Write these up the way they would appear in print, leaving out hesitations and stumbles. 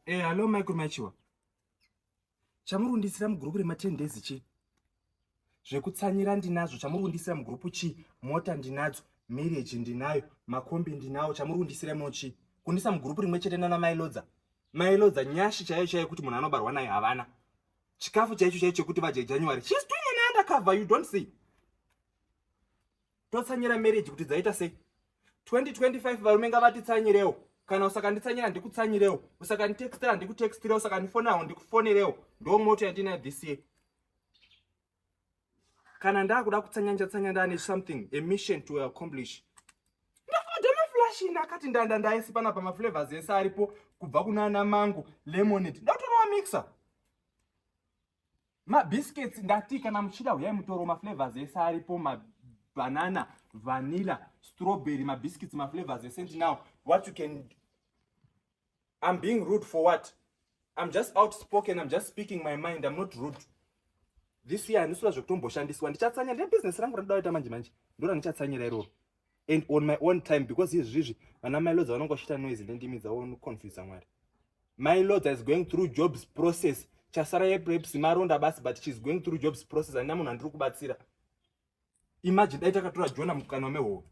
Hello Michael Machiwa. Chamurundisira mugrupu rema10 days chi? Zvekutsanyira ndinazvo. Chamurundisira mugrupu chi? Mota ndinadzo, marriage ndinayo, makombi ndinawo. Chamurundisira mochi? Kundisa mugrupu rimwe chete nana Mailodza. Mailodza nyashi chaiyo kuti munhu anobarwa naye havana. Chikafu chaicho chekuti vaje January. She's doing an undercover, you don't see. Totsanyira marriage kuti dzaita sei? 2025 varume ngavatitsanyirewo. Kana usakanditsanyira ndikutsanyirewo, usakanditextira ndikutextirewo, usakandifonawo ndikufonerewo. Ndo moto yandina this year. Kana ndakuda kutsanya ndane something, a mission to accomplish. Ndakuda maflash ndakati ndaisi pana pa flavors ese aripo kubva kuna mango, lemonade. Ndatora mixer. Ma biscuits ndati kana muchida uyai mutoro ma flavors ese aripo, ma banana, vanilla, strawberry, my biscuits, my flavors. They sent now what you can. I'm being rude for what? I'm just outspoken. I'm just speaking my mind. I'm not rude. This year, this was a this one. The business and on my own time because he's rich. And my lords are not going to noise. Then means I won't confuse somewhere. My lord is going through jobs process. Chasara perhaps Maronda Bass, but she's going through jobs process. And I'm on Andrew Batsira. Imagine I take a Jonah Mukanomeo.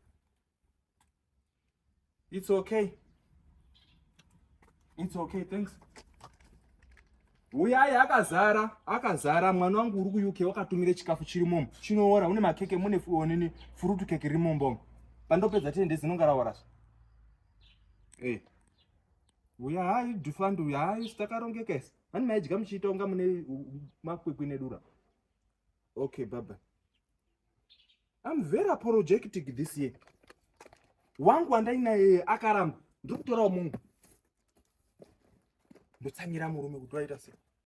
It's okay. It's okay, thanks. Uya akazara mwana wangu uri ku UK wakatumire chikafu chiri momo. Chinoora une makeke mune onini fruit cake iri mombo. Pandopedza 10 days inongara uya hai dufandu uya hai stakarongekas. Mani maidya muchita unga mune makwekwe nedura. Okay, baba. I'm very apologetic this year. Wangu andaina akaramba. Ndikutora mungu. Ndotsanyira murume kuti waita sei.